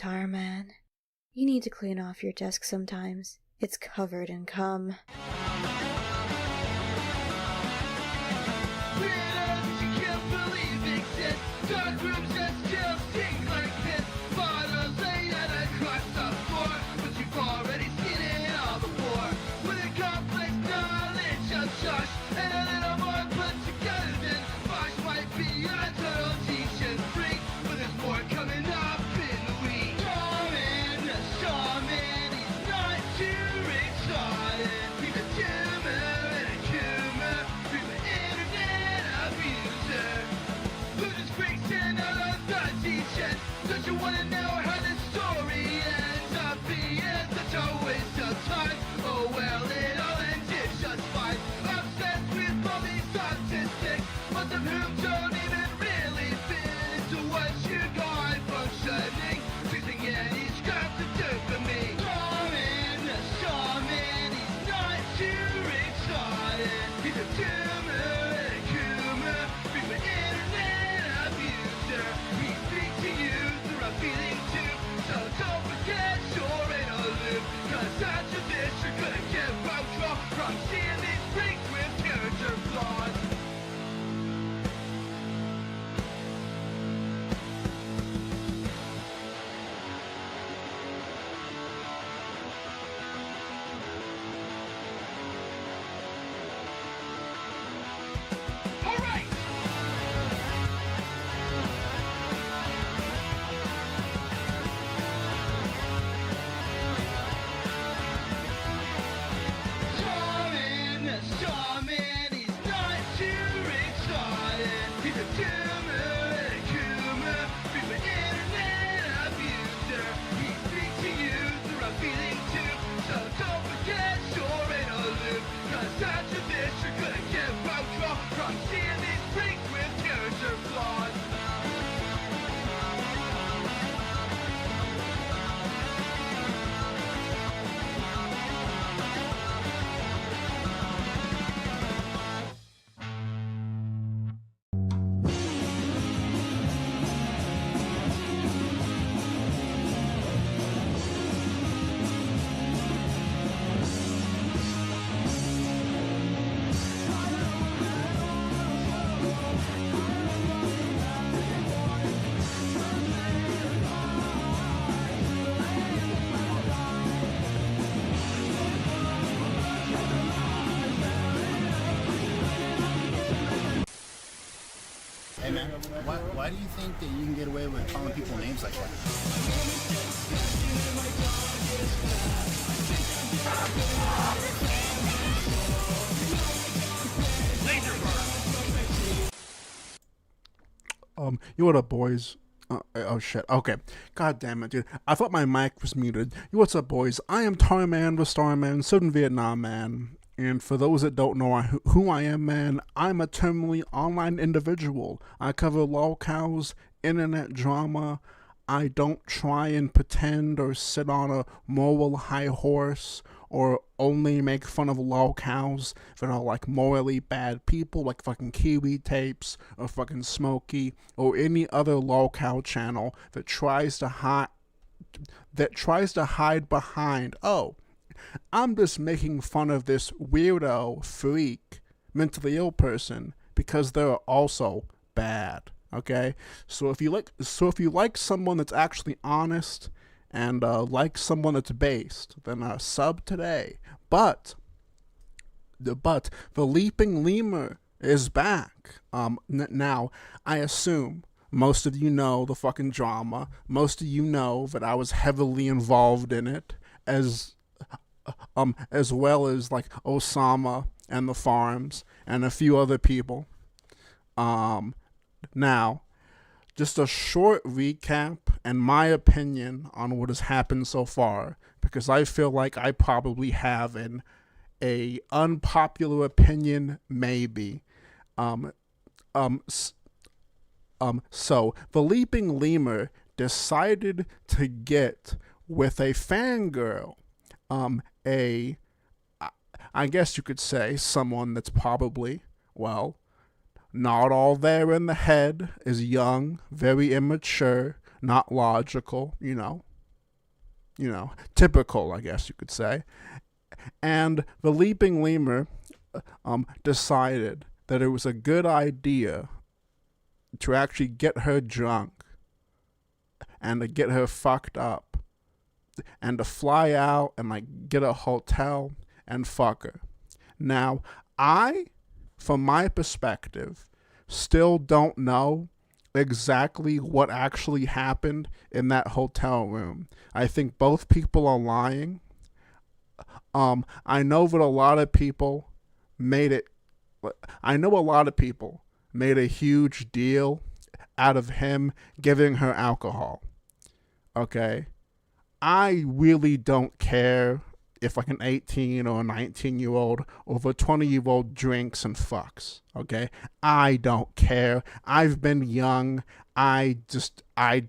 Tarman, you need to clean off your desk sometimes. It's covered in cum. Hey man, why do you think that you can get away with calling people names like that? What up, boys? Oh shit. Okay. God damn it, dude. I thought my mic was muted. What's up, boys? I am Tarman, the Starman, Southern Vietnam man. And for those that don't know who I am, man, I'm a terminally online individual. I cover lolcows, internet drama. I don't try and pretend or sit on a moral high horse or only make fun of lolcows that are like morally bad people like fucking Kiwi Tapes or fucking Smokey or any other lolcow channel that tries to hide behind, oh, I'm just making fun of this weirdo, freak, mentally ill person because they're also bad. Okay, so if you like someone that's actually honest and like someone that's based, then sub today. But the Leaping Lemur is back. Now I assume most of you know the fucking drama. Most of you know that I was heavily involved in it, as well as like Osama and the Farms and a few other people. Now, just a short recap and my opinion on what has happened so far, because I feel like I probably have a unpopular opinion, maybe. So the Leaping Lemur decided to get with a fangirl, I guess you could say someone that's probably, well, not all there in the head, is young, very immature, not logical, typical, I guess you could say. And the Leaping Lemur decided that it was a good idea to actually get her drunk and to get her fucked up and to fly out and like get a hotel and fuck her. Now, from my perspective, still don't know exactly what actually happened in that hotel room. I think both people are lying. I know that a lot of people made a huge deal out of him giving her alcohol. Okay? I really don't care if like an 18 or a 19-year-old or if a 20-year-old drinks and fucks. Okay? I don't care. I've been young. I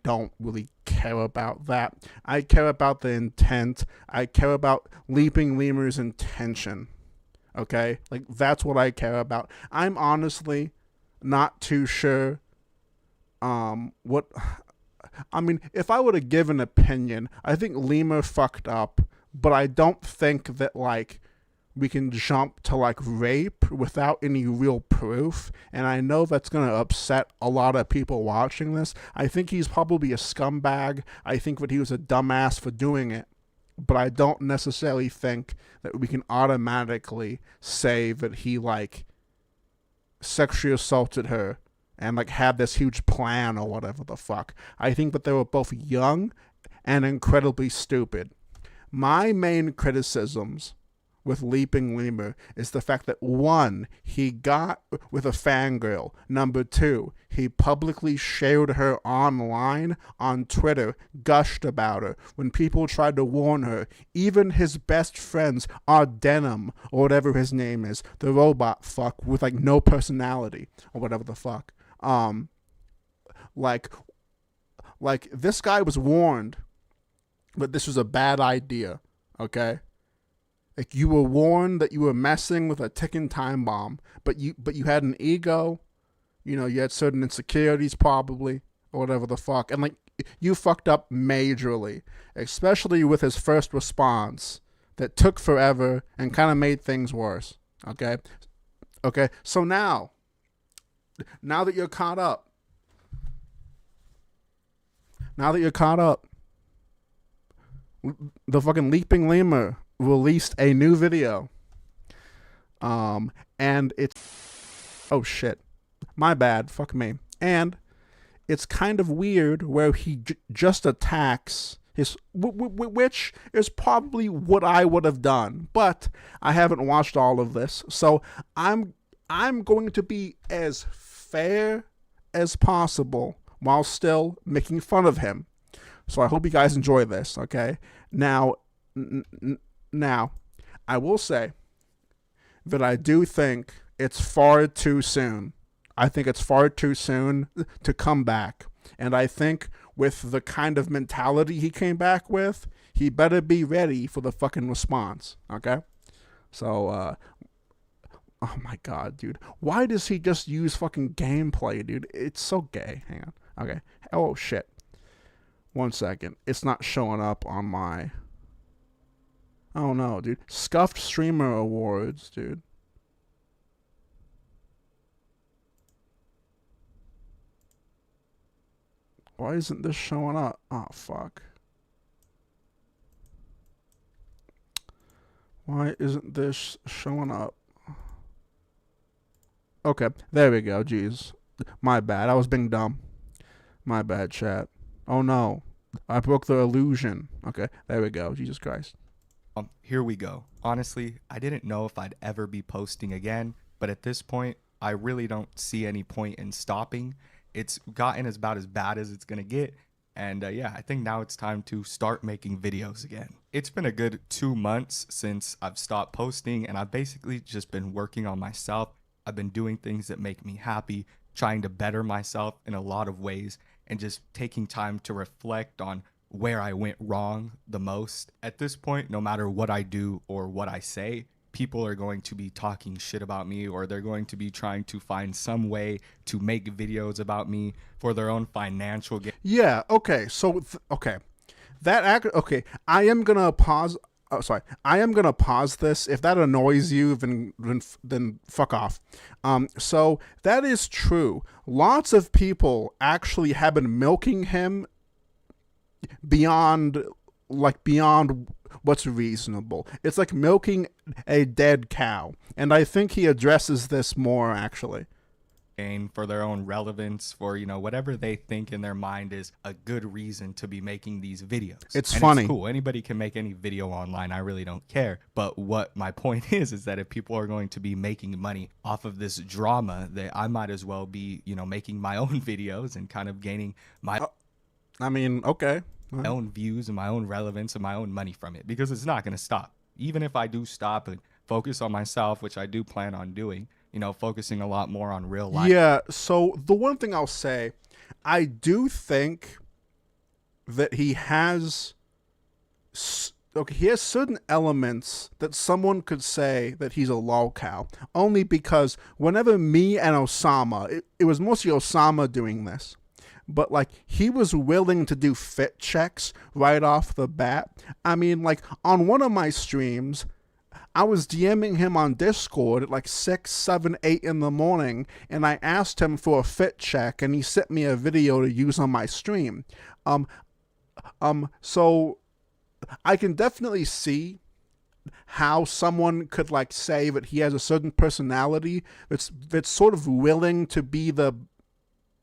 don't really care about that. I care about the intent. I care about Leaping Lemur's intention. Okay? Like, that's what I care about. I'm honestly not too sure if I were to give an opinion, I think Lemur fucked up, but I don't think that like we can jump to like rape without any real proof. And I know that's going to upset a lot of people watching this. I think he's probably a scumbag. I think that he was a dumbass for doing it. But I don't necessarily think that we can automatically say that he like sexually assaulted her and like had this huge plan or whatever the fuck. I think that they were both young and incredibly stupid. My main criticisms with Leaping Lemur is the fact that 1, he got with a fangirl. Number 2, he publicly shared her online on Twitter, gushed about her. When people tried to warn her, even his best friends, Denim, or whatever his name is, the robot fuck with like no personality, or whatever the fuck. Like this guy was warned that this was a bad idea, okay? Like, you were warned that you were messing with a ticking time bomb, but you had an ego, you had certain insecurities probably, or whatever the fuck, and like, you fucked up majorly, especially with his first response that took forever and kind of made things worse, okay? So now that you're caught up, the fucking Leaping Lemur released a new video. And it's, oh shit, my bad, fuck me. And it's kind of weird where he just attacks his, which is probably what I would have done, but I haven't watched all of this, so I'm going to be as fair as possible while still making fun of him. So I hope you guys enjoy this, okay? Now, I will say that I do think it's far too soon. I think it's far too soon to come back. And I think with the kind of mentality he came back with, he better be ready for the fucking response, okay? So, oh my god, dude. Why does he just use fucking gameplay, dude? It's so gay. Hang on. Okay. Oh, shit. 1 second. It's not showing up on my... Oh no, dude. Scuffed Streamer Awards, dude. Why isn't this showing up? Oh, fuck. Why isn't this showing up? Okay, there we go. Jeez. My bad. I was being dumb. My bad, chat. Oh no. I broke the illusion. Okay, there we go. Jesus Christ. Here we go. Honestly, I didn't know if I'd ever be posting again, but at this point, I really don't see any point in stopping. It's gotten about as bad as it's gonna get, and yeah, I think now it's time to start making videos again. It's been a good 2 months since I've stopped posting, and I've basically just been working on myself. I've been doing things that make me happy, trying to better myself in a lot of ways, and just taking time to reflect on where I went wrong the most. At this point, no matter what I do or what I say, people are going to be talking shit about me, or they're going to be trying to find some way to make videos about me for their own financial gain. Yeah, okay. So, okay. Okay, I am gonna pause. Oh, sorry. I am gonna pause this. If that annoys you, then fuck off. So that is true. Lots of people actually have been milking him beyond what's reasonable. It's like milking a dead cow, and I think he addresses this more actually. For their own relevance, for whatever they think in their mind is a good reason to be making these videos. It's and funny. It's cool. Anybody can make any video online. I really don't care. But what my point is that if people are going to be making money off of this drama, that I might as well be making my own videos and kind of gaining my Okay. my own views and my own relevance and my own money from it, because it's not going to stop. Even if I do stop and focus on myself, which I do plan on doing, focusing a lot more on real life. Yeah, so the one thing I'll say, I do think that he has certain elements that someone could say that he's a lol cow, only because whenever me and Osama, it was mostly Osama doing this, but like he was willing to do fit checks right off the bat. I mean, like on one of my streams, I was DMing him on Discord at like 6, 7, 8 in the morning, and I asked him for a fit check, and he sent me a video to use on my stream. So I can definitely see how someone could like say that he has a certain personality that's sort of willing to be the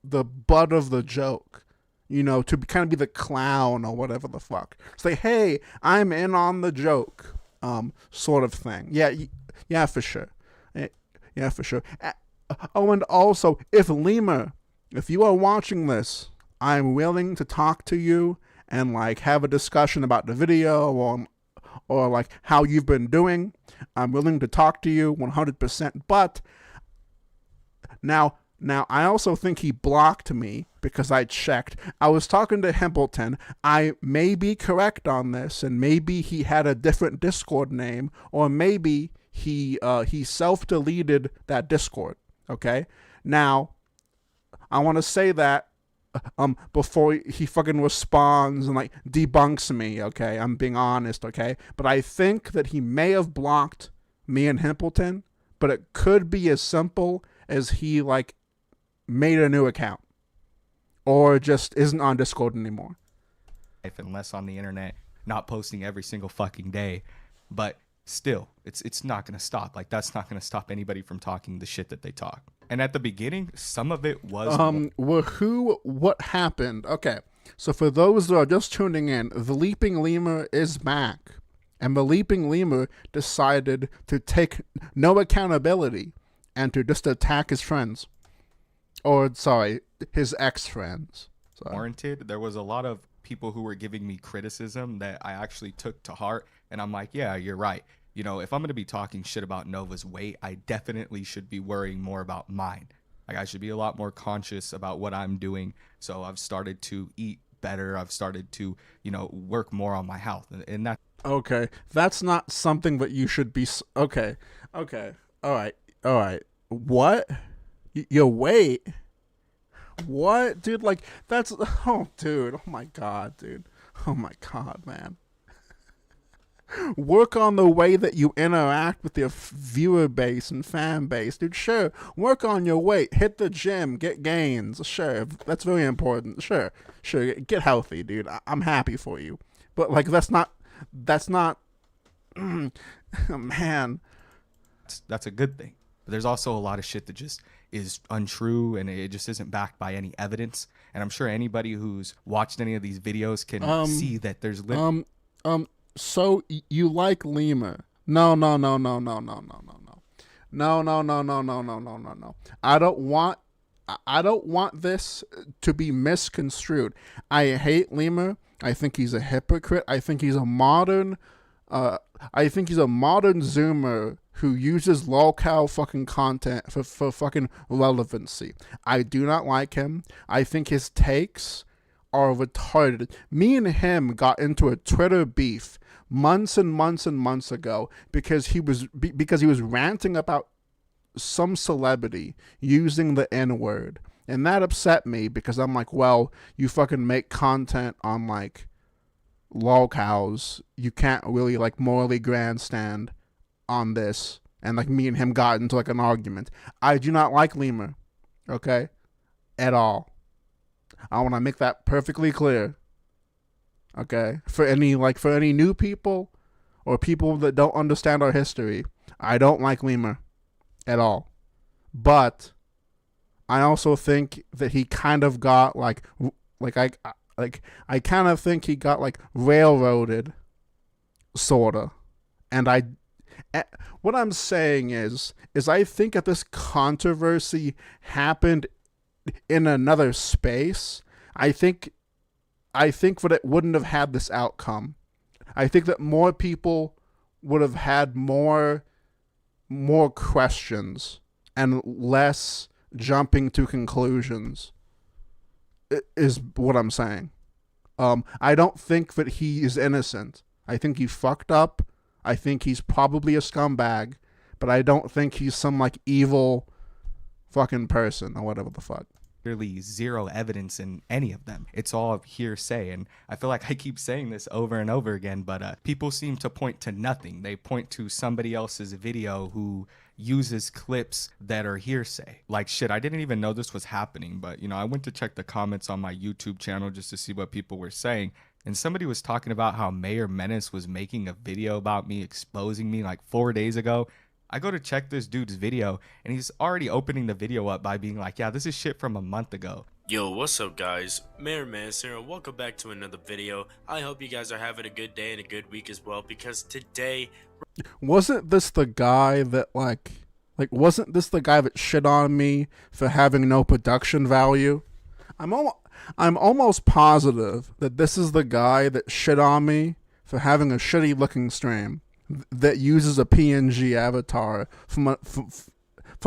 butt of the joke. To kind of be the clown or whatever the fuck. Say, hey, I'm in on the joke. Sort of thing. Yeah, for sure. Yeah, for sure. Oh, and also, if Lemur, if you are watching this, I'm willing to talk to you and like have a discussion about the video or like how you've been doing. I'm willing to talk to you 100%. But now I also think he blocked me because I checked. I was talking to Hempleton. I may be correct on this, and maybe he had a different Discord name, or maybe he self-deleted that Discord. Okay? Now, I want to say that before he fucking responds and like debunks me. Okay? I'm being honest. Okay? But I think that he may have blocked me and Hempleton, but it could be as simple as he like made a new account or just isn't on Discord anymore. Unless on the internet, not posting every single fucking day. But still, it's not going to stop. Like, that's not going to stop anybody from talking the shit that they talk. And at the beginning, some of it was... What happened? Okay, so for those that are just tuning in, the Leaping Lemur is back. And the Leaping Lemur decided to take no accountability and to just attack his friends. Or, sorry, his ex-friends. Warranted. There was a lot of people who were giving me criticism that I actually took to heart. And I'm like, yeah, you're right. If I'm going to be talking shit about Nova's weight, I definitely should be worrying more about mine. Like, I should be a lot more conscious about what I'm doing. So I've started to eat better. I've started to, work more on my health. And that. Okay. That's not something that you should be. Okay. All right. What? Your weight? What, dude? Like, that's... Oh, dude. Oh, my God, dude. Oh, my God, man. Work on the way that you interact with your viewer base and fan base. Dude, sure. Work on your weight. Hit the gym. Get gains. Sure. That's very important. Sure. Get healthy, dude. I'm happy for you. But, like, that's not... Man. That's a good thing. But there's also a lot of shit that just is untrue, and it just isn't backed by any evidence. And I'm sure anybody who's watched any of these videos can see that there's so you like Lemur? No. I don't want this to be misconstrued. I hate Lemur. I think he's a hypocrite. I think he's a modern Zoomer who uses lolcow fucking content for fucking relevancy. I do not like him. I think his takes are retarded. Me and him got into a Twitter beef months and months ago because he was ranting about some celebrity using the N-word. And that upset me because I'm like, well, you fucking make content on like lolcows, you can't really like morally grandstand on this. And like me and him got into like an argument. I do not like Lemur, okay, at all. I want to make that perfectly clear. Okay, for any new people or people that don't understand our history, I don't like Lemur at all. But I also think that he kind of got I kind of think he got like railroaded, sorta. And what I'm saying is I think if this controversy happened in another space, I think that it wouldn't have had this outcome. I think that more people would have had more questions and less jumping to conclusions, is what I'm saying. I don't think that he is innocent. I think he fucked up. I think he's probably a scumbag, but I don't think he's some like evil fucking person or whatever the fuck. Clearly zero evidence in any of them. It's all hearsay, and I feel like I keep saying this over and over again, but people seem to point to nothing. They point to somebody else's video who uses clips that are hearsay. Like, shit, I didn't even know this was happening, but I went to check the comments on my YouTube channel just to see what people were saying, and somebody was talking about how Mayor Menace was making a video about me, exposing me like 4 days ago. I go to check this dude's video, and he's already opening the video up by being like, yeah, this is shit from a month ago. Yo, what's up guys? Mayor Menace here, and welcome back to another video. I hope you guys are having a good day and a good week as well, because today... Wasn't this the guy that wasn't this the guy that shit on me for having no production value? I'm almost positive that this is the guy that shit on me for having a shitty looking stream that uses a PNG avatar from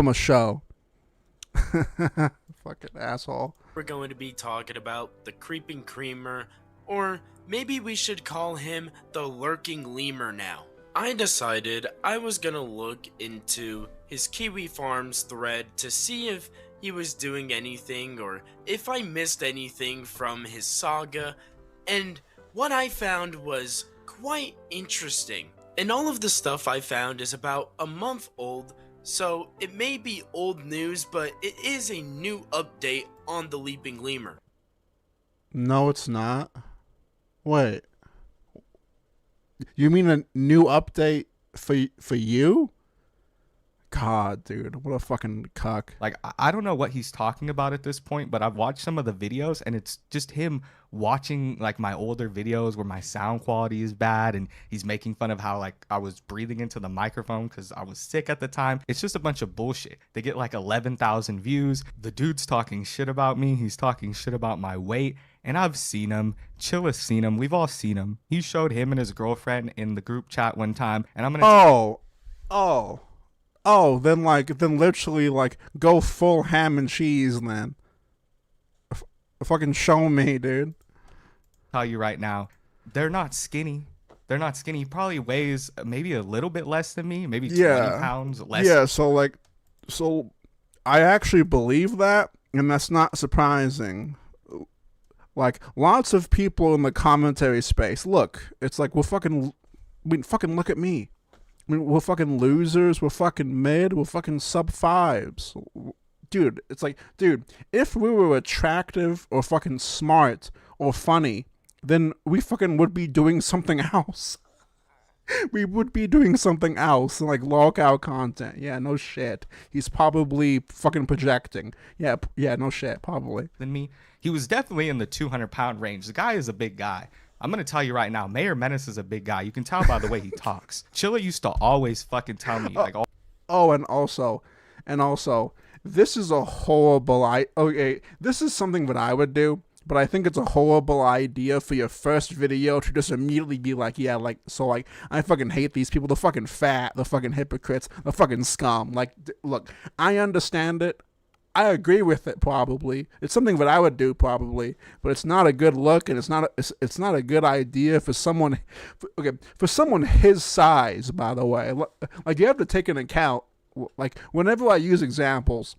a show. Fucking asshole. We're going to be talking about the Creeping Creamer, or maybe we should call him the Lurking Lemur now. I decided I was gonna look into his Kiwi Farms thread to see if he was doing anything or if I missed anything from his saga, and what I found was quite interesting. And all of the stuff I found is about a month old, so it may be old news, but it is a new update on the Leaping Lemur. No, it's not. Wait. You mean a new update for you? God, dude, what a fucking cuck. Like, I don't know what he's talking about at this point, but I've watched some of the videos, and it's just him watching like my older videos where my sound quality is bad, and he's making fun of how like I was breathing into the microphone because I was sick at the time. It's just a bunch of bullshit. They get like 11,000 views. The dude's talking shit about me. He's talking shit about my weight. And I've seen him. Chilla's seen him. We've all seen him. He showed him and his girlfriend in the group chat one time, and I'm gonna then literally go full ham and cheese then. Fucking show me, dude. Tell you right now, they're not skinny. They're not skinny. He probably weighs maybe a little bit less than me, maybe 20 pounds less. Yeah, so I actually believe that, and that's not surprising. Like, lots of people in the commentary space, look, it's like, fucking look at me. I mean, we're fucking losers, we're fucking mid, we're fucking sub fives. Dude, it's like, dude, if we were attractive or fucking smart or funny, then we fucking would be doing something else. We would be doing something else, like lolcow content. Yeah, no shit. He's probably fucking projecting. Yeah, no shit, probably. Than me. He was definitely in the 200-pound range. The guy is a big guy. I'm going to tell you right now, Mayor Menace is a big guy. You can tell by the way he talks. Chilla used to always fucking tell me, like... and also, this is a horrible... this is something that I would do, but I think it's a horrible idea for your first video to just immediately be like, I fucking hate these people. They're fucking fat. They're fucking hypocrites. They're fucking scum. Like, look, I understand it. I agree with it, probably. It's something that I would do, probably, but it's not a good look, and it's not a good idea for someone. For someone his size, by the way. Like, you have to take into account. Like, whenever I use examples,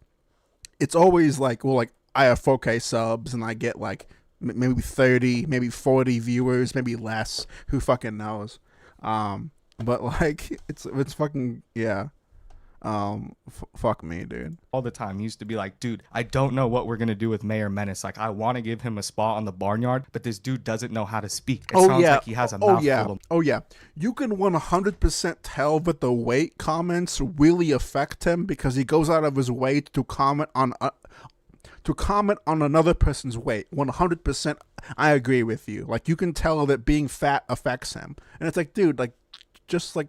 it's always like, well, like I have 4K subs, and I get like maybe 30, maybe 40 viewers, maybe less. Who fucking knows? But like, it's fucking, yeah. Fuck me, dude. All the time. He used to be like, dude, I don't know what we're going to do with Mayor Menace. Like, I want to give him a spot on the barnyard, but this dude doesn't know how to speak. It sounds like he has a mouthful of... Oh, yeah. You can 100% tell that the weight comments really affect him because he goes out of his way to comment on another person's weight. 100%, I agree with you. Like, you can tell that being fat affects him. And it's like, dude, like, just like...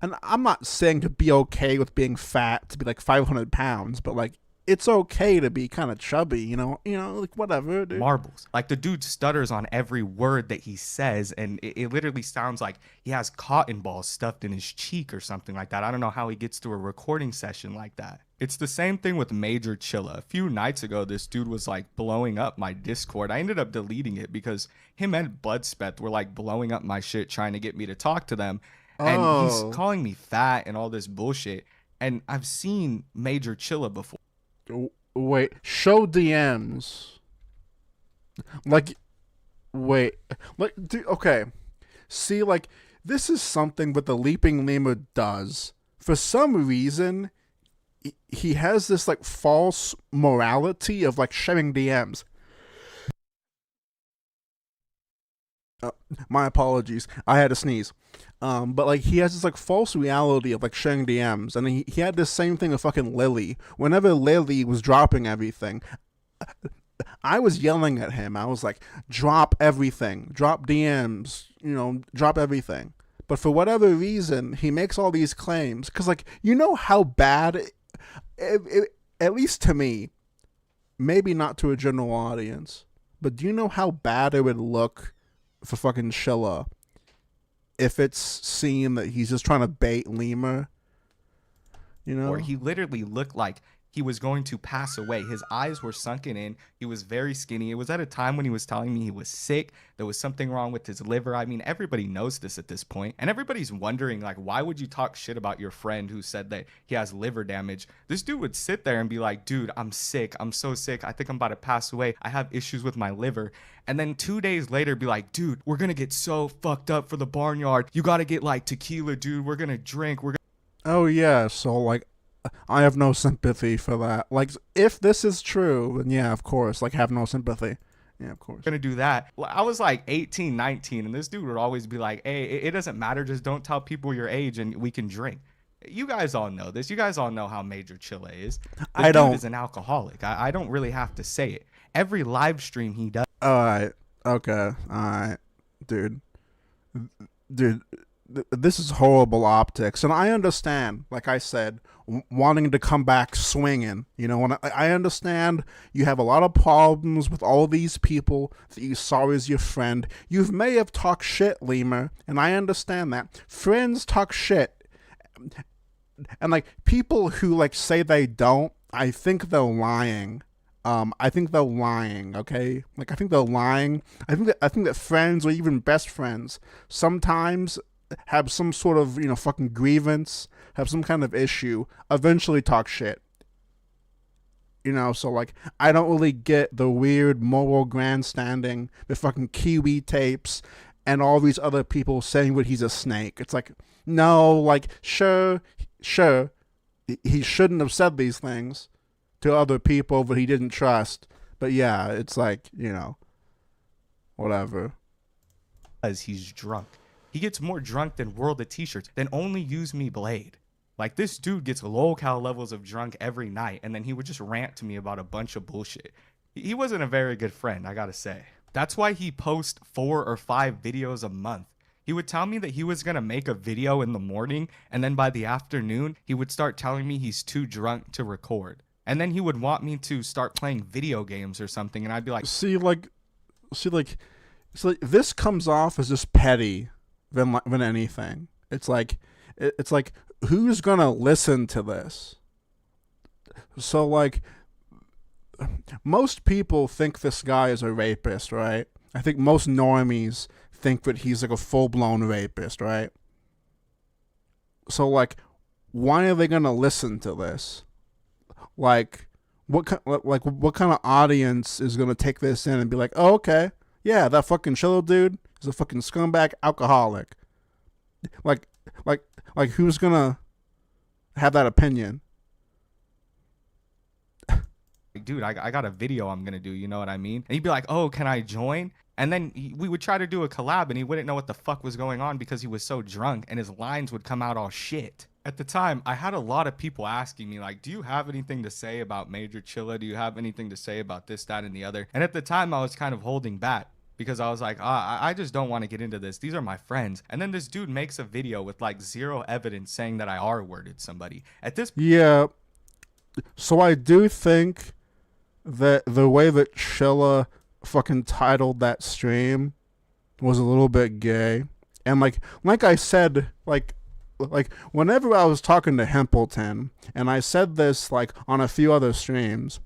And I'm not saying to be okay with being fat, to be like 500 pounds, but like, it's okay to be kind of chubby, you know, like whatever, dude. Marbles. Like, the dude stutters on every word that he says, and it literally sounds like he has cotton balls stuffed in his cheek or something like that. I don't know how he gets to a recording session like that. It's the same thing with Major Chilla. A few nights ago, this dude was like blowing up my Discord. I ended up deleting it because him and Bloodspeth were like blowing up my shit trying to get me to talk to them. And he's calling me fat and all this bullshit. And I've seen Major Chilla before. Wait, show DMs. Like, wait. Like, dude, okay. See, like, this is something that the Leaping Lemur does. For some reason, he has this, like, false morality of, like, sharing DMs. My apologies. I had to sneeze. But like he has this like false reality of like sharing DMs, and he had this same thing with fucking Lily. Whenever Lily was dropping everything, I was yelling at him. I was like, drop everything, drop DMs, drop everything. But for whatever reason, he makes all these claims because like how bad, at least to me, maybe not to a general audience, but do you know how bad it would look for fucking Chilla if it's seen that he's just trying to bait Lemur, Or he literally looked like he was going to pass away. His eyes were sunken in. He was very skinny. It was at a time when he was telling me he was sick. There was something wrong with his liver. I mean, everybody knows this at this point. And everybody's wondering, like, why would you talk shit about your friend who said that he has liver damage? This dude would sit there and be like, dude, I'm sick. I'm so sick. I think I'm about to pass away. I have issues with my liver. And then 2 days later be like, dude, we're going to get so fucked up for the barnyard. You got to get, like, tequila, dude. We're going to drink. Oh, yeah. So, like, I have no sympathy for that. Like, if this is true, then yeah, of course. Like, have no sympathy. Yeah, of course. Gonna do that. I was like 18, 19, and this dude would always be like, hey, it doesn't matter. Just don't tell people your age and we can drink. You guys all know this. You guys all know how Major Chilla is. The dude is an alcoholic. I don't really have to say it. Every live stream he does. All right. Okay. All right. Dude, this is horrible optics. And I understand, like I said, wanting to come back swinging. When I understand you have a lot of problems with all these people that you saw as your friend. You may have talked shit, Lemur, and I understand that. Friends talk shit. And, like, people who, like, say they don't, I think they're lying. I think they're lying, okay? Like, I think they're lying. I think that friends or even best friends sometimes have some sort of, fucking grievance, have some kind of issue, eventually talk shit. So, like, I don't really get the weird moral grandstanding, the fucking Kiwi tapes, and all these other people saying that he's a snake. It's like, no, like, sure, he shouldn't have said these things to other people that he didn't trust. But yeah, it's like, whatever. Because he's drunk. He gets more drunk than World of T-Shirts, than Only Use Me Blade. Like, this dude gets low-cal levels of drunk every night, and then he would just rant to me about a bunch of bullshit. He wasn't a very good friend, I gotta say. That's why he posts 4 or 5 videos a month. He would tell me that he was gonna make a video in the morning, and then by the afternoon, he would start telling me he's too drunk to record. And then he would want me to start playing video games or something, and I'd be like... See, this comes off as just petty than anything. It's like, who's gonna listen to this? So, like, most people think this guy is a rapist, right? I think most normies think that he's like a full-blown rapist, right? So, like, why are they gonna listen to this? Like, what kind of audience is gonna take this in and be like, oh, okay, yeah, that fucking Chilla dude is a fucking scumbag alcoholic. Like, like who's gonna have that opinion? Dude, I got a video I'm gonna do, you know what I mean? And he'd be like, oh, can I join? And then we would try to do a collab and he wouldn't know what the fuck was going on because he was so drunk and his lines would come out all shit. At the time, I had a lot of people asking me like, do you have anything to say about Major Chilla? Do you have anything to say about this, that, and the other? And at the time I was kind of holding back because I was like, I just don't want to get into this. These are my friends. And then this dude makes a video with like zero evidence saying that I R-worded somebody. At this Yeah. So I do think that the way that Chilla fucking titled that stream was a little bit gay. And like I said, like whenever I was talking to Hempleton, and I said this like on a few other streams,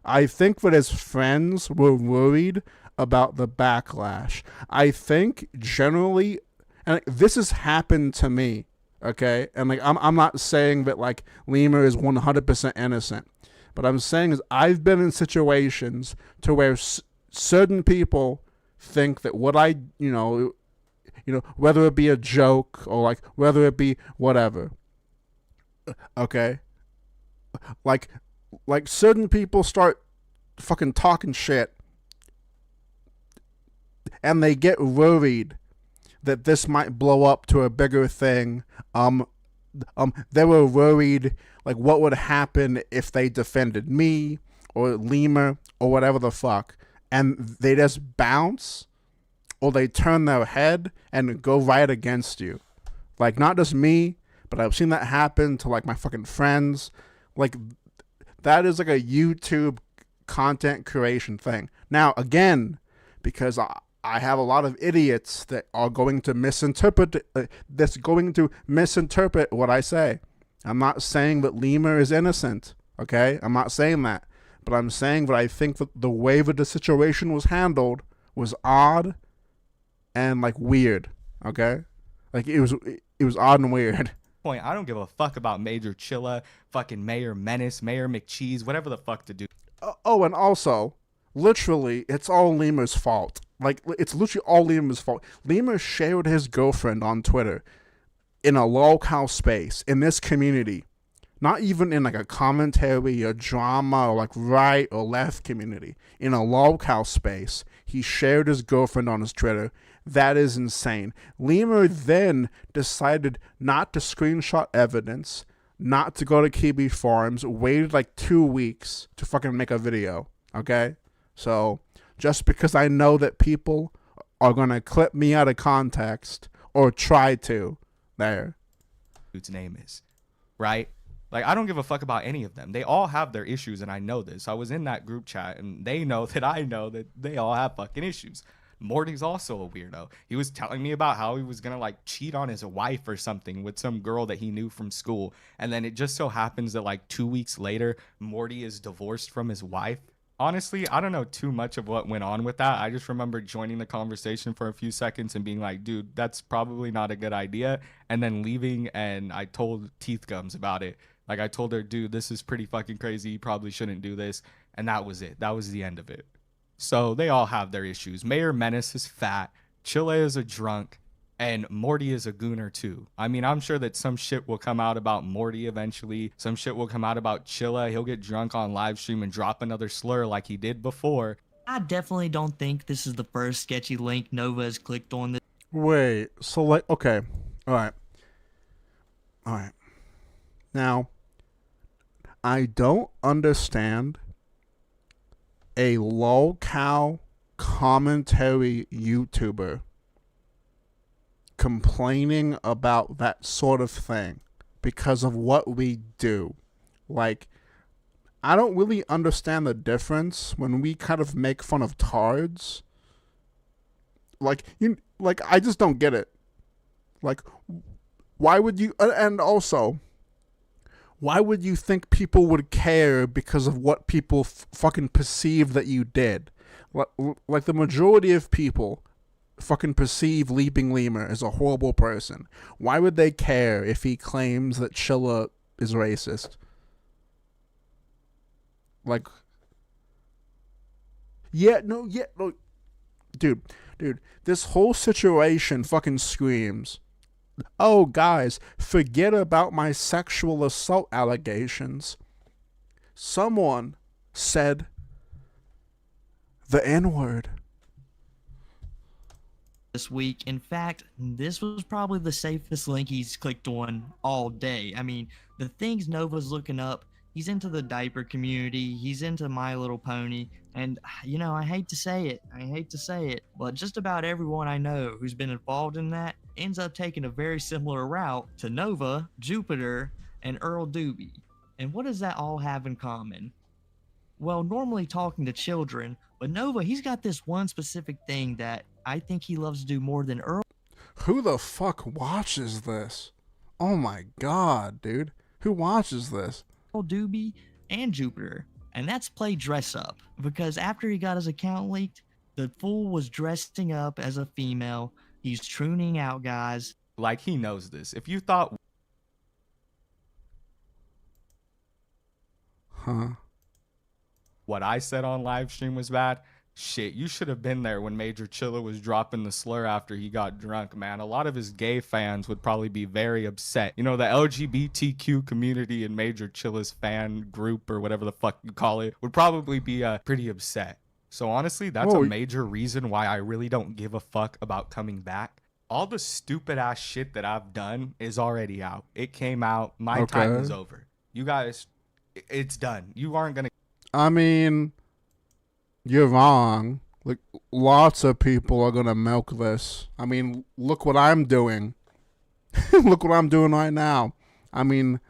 I think that his friends were worried about the backlash. I think generally, and this has happened to me, okay? And like I'm not saying that like Lemur is 100% innocent, but I'm saying is I've been in situations to where certain people think that what I, whether it be a joke or like whether it be whatever, okay? Like certain people start fucking talking shit and they get worried that this might blow up to a bigger thing. They were worried like what would happen if they defended me or Lemur or whatever the fuck, and they just bounce or they turn their head and go right against you. Like not just me, but I've seen that happen to like my fucking friends. Like that is like a YouTube content creation thing. Now again, because I have a lot of idiots that are going to misinterpret what I say. I'm not saying that Lemur is innocent, okay? I'm not saying that. But I'm saying that I think that the way that the situation was handled was odd and like weird, okay? Like it was odd and weird. point, I don't give a fuck about Major Chilla, fucking Mayor Menace, Mayor McCheese, whatever the fuck to do. Oh, and also, literally, it's all Lemur's fault. Like, it's literally all Lemur's fault. Lemur shared his girlfriend on Twitter in a lolcow space, in this community. Not even in, like, a commentary, a drama, or, like, right or left community. In a lolcow space, he shared his girlfriend on his Twitter. That is insane. Lemur then decided not to screenshot evidence, not to go to Kiwi Farms, waited, like, 2 weeks to fucking make a video, okay? So, just because I know that people are going to clip me out of context, or try to, there. Dude's name is, right? Like, I don't give a fuck about any of them. They all have their issues, and I know this. I was in that group chat, and they know that I know that they all have fucking issues. Morty's also a weirdo. He was telling me about how he was gonna, like, cheat on his wife or something with some girl that he knew from school. And then it just so happens that, like, 2 weeks later, Morty is divorced from his wife. Honestly, I don't know too much of what went on with that. I just remember joining the conversation for a few seconds and being like, dude, that's probably not a good idea. And then leaving, and I told Teeth Gums about it. Like, I told her, dude, this is pretty fucking crazy. You probably shouldn't do this. And that was it. That was the end of it. So they all have their issues. Mayor Menace is fat. Chile is a drunk. And Morty is a gooner too. I mean, I'm sure that some shit will come out about Morty eventually. Some shit will come out about Chilla. He'll get drunk on live stream and drop another slur like he did before. I definitely don't think this is the first sketchy link Nova has clicked on. This. Wait, so like, okay. All right. Now, I don't understand a lolcow commentary YouTuber complaining about that sort of thing because of what we do. Like, I don't really understand the difference when we kind of make fun of tards. Like, I just don't get it. Like, why would you, and also, why would you think people would care because of what people fucking perceive that you did? Like the majority of people fucking perceive Leaping Lemur as a horrible person. Why would they care if he claims that Chilla is racist? Like, yeah, no, dude, this whole situation fucking screams, oh, guys, forget about my sexual assault allegations. Someone said the N-word. This week. In fact, this was probably the safest link he's clicked on all day. I mean, the things Nova's looking up, he's into the diaper community, he's into My Little Pony, and you know, I hate to say it, but just about everyone I know who's been involved in that ends up taking a very similar route to Nova, Jupiter, and Earl Doobie. And what does that all have in common? Well, normally talking to children, but Nova, he's got this one specific thing that I think he loves to do more than Earl Who the fuck watches this? Oh my god, dude. Who watches this? Doobie and Jupiter, and that's play dress up. Because after he got his account leaked, the fool was dressing up as a female. He's tuning out guys. Like, he knows this. If you thought what I said on live stream was bad, shit, you should have been there when Major Chilla was dropping the slur after he got drunk, man. A lot of his gay fans would probably be very upset. You know, the LGBTQ community in Major Chilla's fan group, or whatever the fuck you call it, would probably be pretty upset. So honestly, that's a major reason why I really don't give a fuck about coming back. All the stupid ass shit that I've done is already out. It came out. My time is over. You guys, it's done. You aren't gonna. I mean, you're wrong. Like, lots of people are gonna milk this. I mean, look what I'm doing. Look what I'm doing right now. I mean,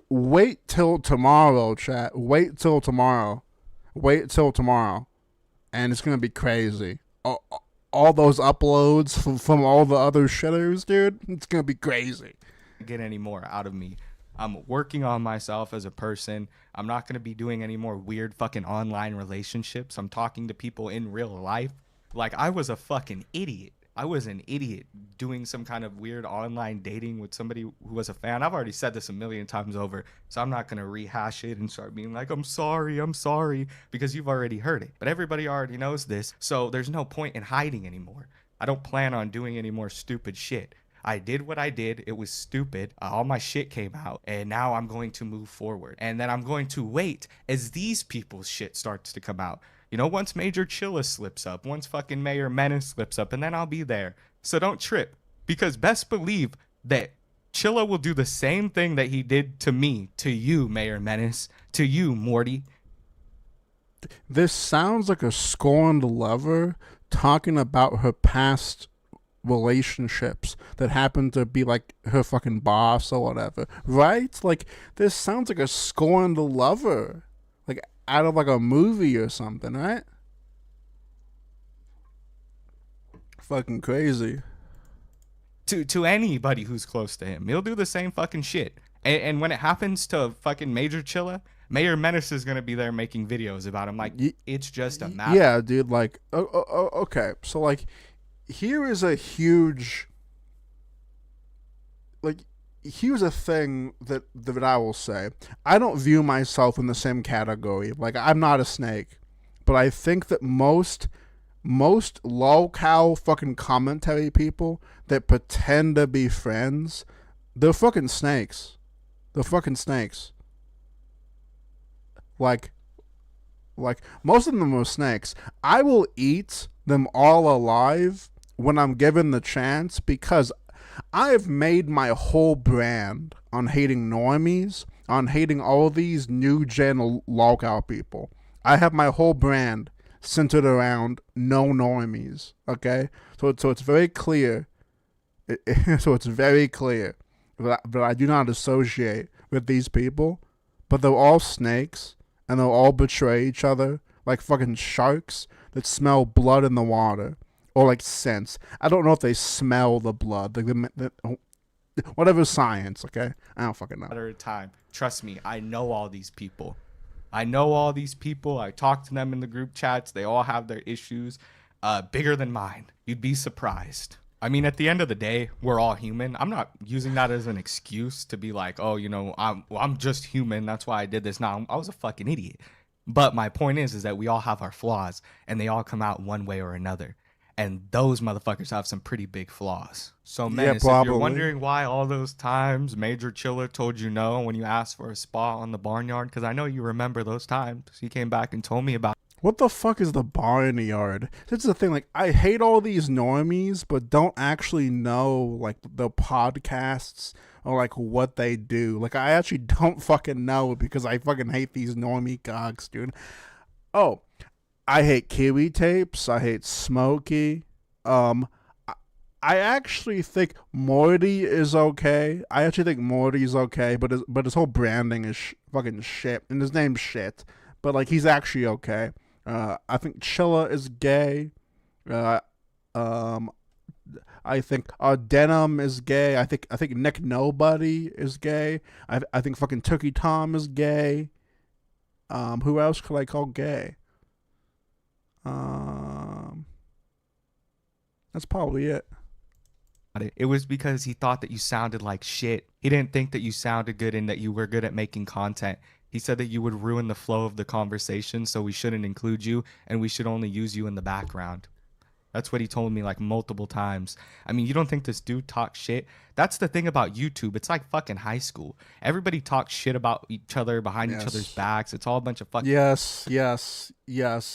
wait till tomorrow, chat. Wait till tomorrow. And it's gonna be crazy. All those uploads from all the other shitters, dude. It's gonna be crazy. Get any more out of me. I'm working on myself as a person. I'm not going to be doing any more weird fucking online relationships. I'm talking to people in real life. Like, I was a fucking idiot. I was an idiot doing some kind of weird online dating with somebody who was a fan. I've already said this a million times over, so I'm not going to rehash it and start being like, I'm sorry, because you've already heard it. But everybody already knows this, so there's no point in hiding anymore. I don't plan on doing any more stupid shit. I did what I did. It was stupid. All my shit came out. And now I'm going to move forward. And then I'm going to wait as these people's shit starts to come out. You know, once Major Chilla slips up, once fucking Mayor Menace slips up, and then I'll be there. So don't trip. Because best believe that Chilla will do the same thing that he did to me, to you, Mayor Menace, to you, Morty. This sounds like a scorned lover talking about her past relationships that happen to be like her fucking boss or whatever, right? Like, this sounds like a scorned lover, like out of like a movie or something, right? Fucking crazy. To anybody who's close to him, he'll do the same fucking shit. And when it happens to fucking Major Chilla, Mayor Menace is gonna be there making videos about him. Like, it's just a matter. Yeah, dude. Like, okay. So like, here is a huge, like, here's a thing that I will say. I don't view myself in the same category. Like, I'm not a snake, but I think that most lol-cow fucking commentary people that pretend to be friends, they're fucking snakes. They're fucking snakes. Like most of them are snakes. I will eat them all alive when I'm given the chance, because I've made my whole brand on hating normies, on hating all these new gen lolcow people. I have my whole brand centered around no normies, okay? So it's very clear. So it's very clear that I do not associate with these people, but they're all snakes, and they'll all betray each other like fucking sharks that smell blood in the water. Or like scents. I don't know if they smell the blood. Like whatever science, okay? I don't fucking know. At a time. Trust me, I know all these people. I talk to them in the group chats. They all have their issues bigger than mine. You'd be surprised. I mean, at the end of the day, we're all human. I'm not using that as an excuse to be like, oh, you know, I'm just human. That's why I did this. No, I was a fucking idiot. But my point is that we all have our flaws, and they all come out one way or another. And those motherfuckers have some pretty big flaws. So, Menace, if you're wondering why all those times Major Chiller told you no when you asked for a spot on the barnyard, because I know you remember those times. He came back and told me about. What the fuck is the barnyard? That's the thing. Like, I hate all these normies, but don't actually know like the podcasts or like what they do. Like, I actually don't fucking know because I fucking hate these normie cogs, dude. Oh, I hate Kiwi Tapes. I hate Smokey. I actually think Morty is okay. I actually think Morty's okay, but his whole branding is fucking shit, and his name's shit. But like, he's actually okay. I think Chilla is gay. I think Denim is gay. I think Nick Nobody is gay. I think fucking Tookie Tom is gay. Who else could I call gay? That's probably it. It was because he thought that you sounded like shit. He didn't think that you sounded good and that you were good at making content. He said that you would ruin the flow of the conversation, so we shouldn't include you and we should only use you in the background. That's what he told me like multiple times. I mean, you don't think this dude talks shit? That's the thing about YouTube. It's like fucking high school. Everybody talks shit about each other behind each other's backs. It's all a bunch of fucking... Yes.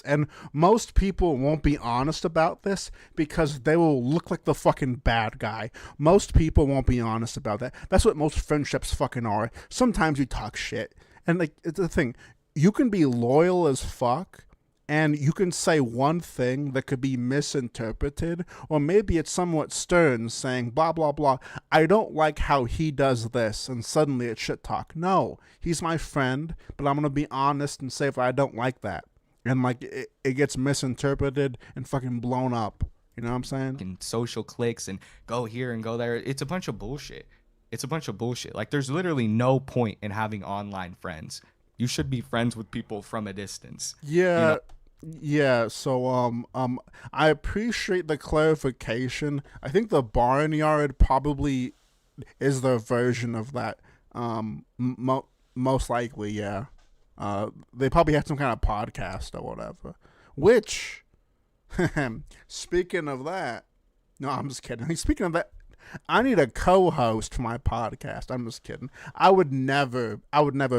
And most people won't be honest about this because they will look like the fucking bad guy. Most people won't be honest about that. That's what most friendships fucking are. Sometimes you talk shit. And like, it's the thing. You can be loyal as fuck, and you can say one thing that could be misinterpreted, or maybe it's somewhat stern, saying blah, blah, blah. I don't like how he does this, and suddenly it's shit talk. No, he's my friend, but I'm going to be honest and say if I don't like that. And like, it gets misinterpreted and fucking blown up. You know what I'm saying? And social cliques and go here and go there. It's a bunch of bullshit. Like, there's literally no point in having online friends. You should be friends with people from a distance. Yeah. You know? Yeah, so I appreciate the clarification. I think the barnyard probably is their version of that. Most likely, yeah. They probably had some kind of podcast or whatever. Which, speaking of that, no, I'm just kidding. Speaking of that, I need a co-host for my podcast. I'm just kidding. I would never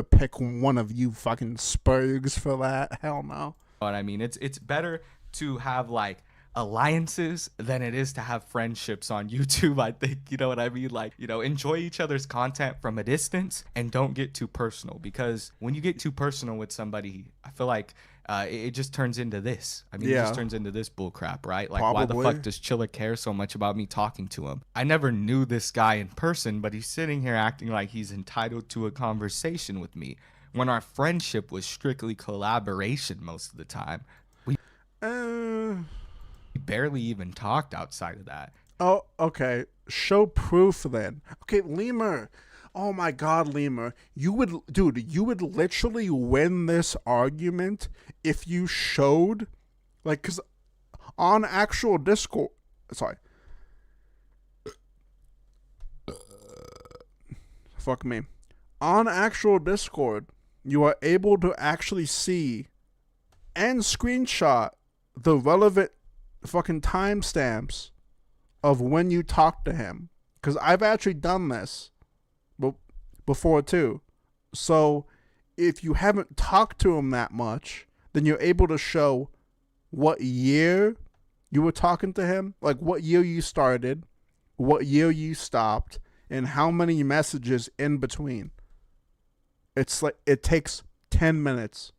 pick one of you fucking spurgs for that. Hell no. But I mean, it's better to have like alliances than it is to have friendships on YouTube, I think. You know what I mean? Like, you know, enjoy each other's content from a distance and don't get too personal, because when you get too personal with somebody, I feel like it just turns into this. I mean, It just turns into this bullcrap, right? Like, Why the fuck does Chiller care so much about me talking to him? I never knew this guy in person, but he's sitting here acting like he's entitled to a conversation with me, when our friendship was strictly collaboration most of the time. We barely even talked outside of that. Oh, okay. Show proof then. Okay, Lemur. Oh my god, Lemur. You would literally win this argument if you showed, like, because on actual Discord, sorry. Fuck me. On actual Discord, you are able to actually see and screenshot the relevant fucking timestamps of when you talked to him. Because I've actually done this before too. So if you haven't talked to him that much, then you're able to show what year you were talking to him, like what year you started, what year you stopped, and how many messages in between. It's like, it takes 10 minutes.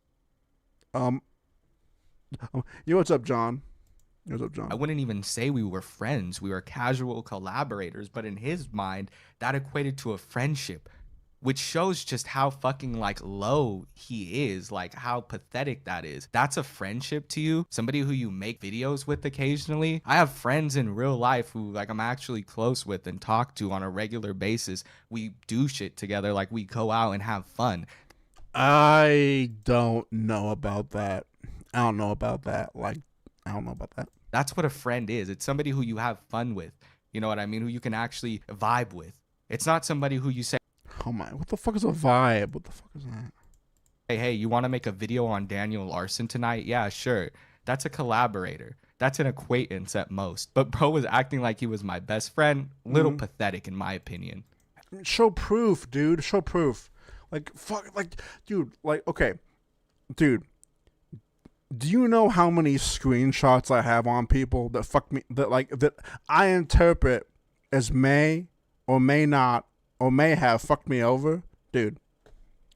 What's up, John? What's up, John? I wouldn't even say we were friends. We were casual collaborators, but in his mind, that equated to a friendship, which shows just how fucking like low he is, like how pathetic that is. That's a friendship to you? Somebody who you make videos with occasionally? I have friends in real life who like I'm actually close with and talk to on a regular basis. We do shit together, like we go out and have fun. I don't know about that. I don't know about that. That's what a friend is. It's somebody who you have fun with. You know what I mean? Who you can actually vibe with. It's not somebody who you say, Oh my, what the fuck is a vibe? What the fuck is that? hey, you want to make a video on Daniel Larson tonight? Yeah, sure. That's a collaborator. That's an acquaintance at most. But bro was acting like he was my best friend. Little pathetic, in my opinion. Show proof, dude. Show proof. Like, fuck, like, dude, like, okay. Dude, do you know how many screenshots I have on people that fuck me, that I interpret as may or may not or may have fucked me over? Dude,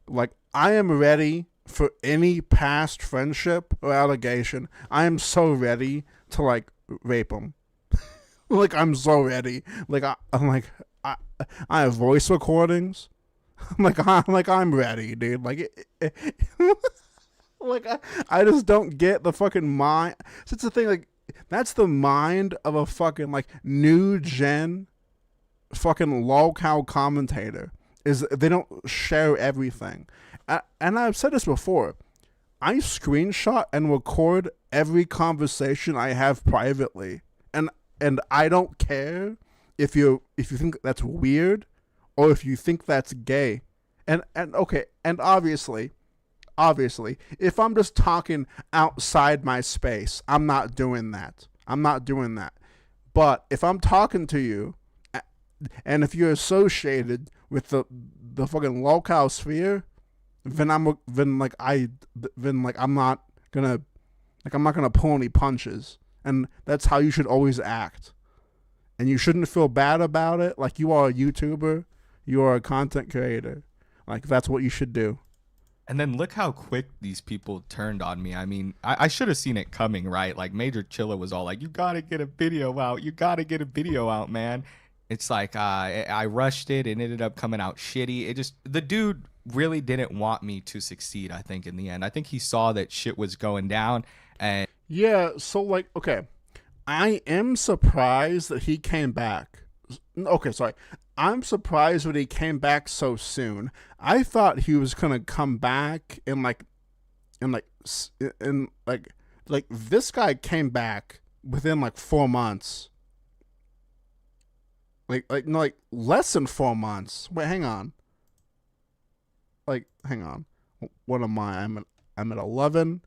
like, I am ready for any past friendship or allegation. I am so ready to, like, rape them. Like, I'm so ready. Like, I have voice recordings. I'm ready, dude. Like, like I just don't get the fucking mind. So it's the thing, like, that's the mind of a fucking, like, new gen fucking lol-cow commentator. Is they don't share everything. And I've said this before. I screenshot and record every conversation I have privately. And I don't care if you think that's weird or if you think that's gay. And okay, and obviously, if I'm just talking outside my space, I'm not doing that. But if I'm talking to you, and if you're associated with the fucking local sphere, then I'm not gonna pull any punches. And that's how you should always act. And you shouldn't feel bad about it. Like, you are a YouTuber, you are a content creator. Like, that's what you should do. And then look how quick these people turned on me. I mean, I should have seen it coming, right? Like, Major Chilla was all like, you gotta get a video out. You gotta get a video out, man. It's like, I rushed it and it ended up coming out shitty. The dude really didn't want me to succeed, I think, in the end. I think he saw that shit was going down. And yeah, so, like, okay. I am surprised that he came back. Okay, sorry. I'm surprised that he came back so soon. I thought he was gonna come back this guy came back within like 4 months. Like less than 4 months. Wait, hang on. Hang on. What am I? I'm at 11.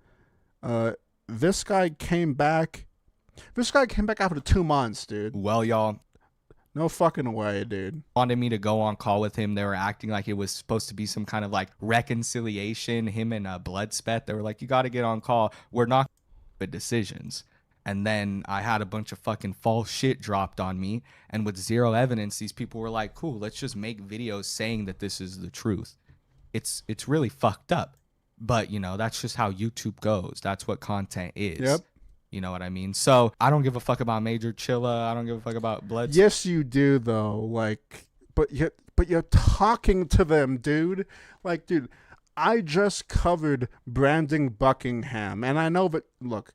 This guy came back. This guy came back after 2 months, dude. well, y'all, No fucking way, dude. wanted me to go on call with him. They were acting like it was supposed to be some kind of like reconciliation. Him and Bloodspeth, they were like, you got to get on call. We're not with decisions. And then I had a bunch of fucking false shit dropped on me. And with zero evidence, these people were like, cool, let's just make videos saying that this is the truth. It's really fucked up. But, you know, that's just how YouTube goes. That's what content is. Yep. You know what I mean? So I don't give a fuck about Major Chilla. I don't give a fuck about Blood. Yes, you do, though. Like, but you're talking to them, dude. Like, dude, I just covered Brandon Buckingham, and I know that. Look,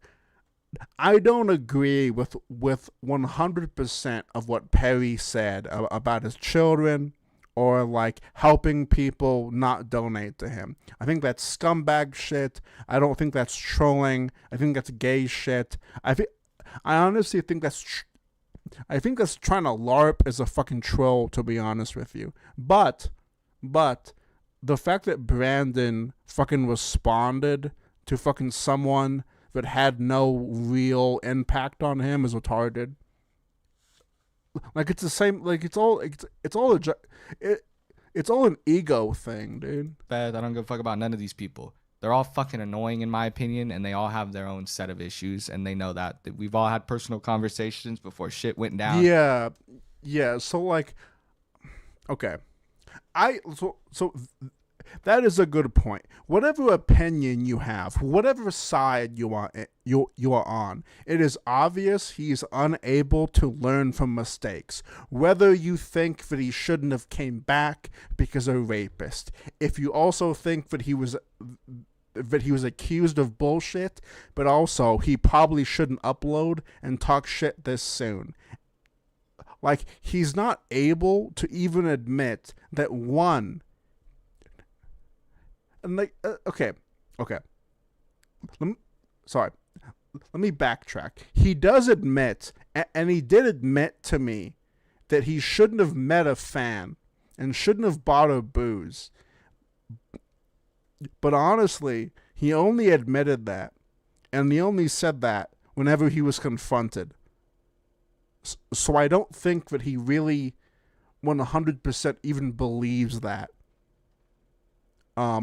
I don't agree with 100% of what Perry said about his children or like helping people not donate to him. I think that's scumbag shit. I don't think that's trolling. I think that's gay shit. I honestly think that's trying to LARP as a fucking troll, to be honest with you. But the fact that Brandon fucking responded to fucking someone that had no real impact on him is retarded. Like, it's the same. Like, it's all an ego thing, dude. I don't give a fuck about none of these people. They're all fucking annoying in my opinion, and they all have their own set of issues, and they know that. We've all had personal conversations before shit went down. Yeah. So like, okay, so that is a good point. Whatever opinion you have, whatever side you are on, it is obvious he's unable to learn from mistakes. Whether you think that he shouldn't have came back because of a rapist, if you also think that he was accused of bullshit, but also he probably shouldn't upload and talk shit this soon. Like, he's not able to even admit that one. And like, okay. Let me backtrack. He does admit, and he did admit to me that he shouldn't have met a fan and shouldn't have bought her booze. But honestly, he only admitted that, and he only said that whenever he was confronted. So I don't think that he really 100% even believes that. I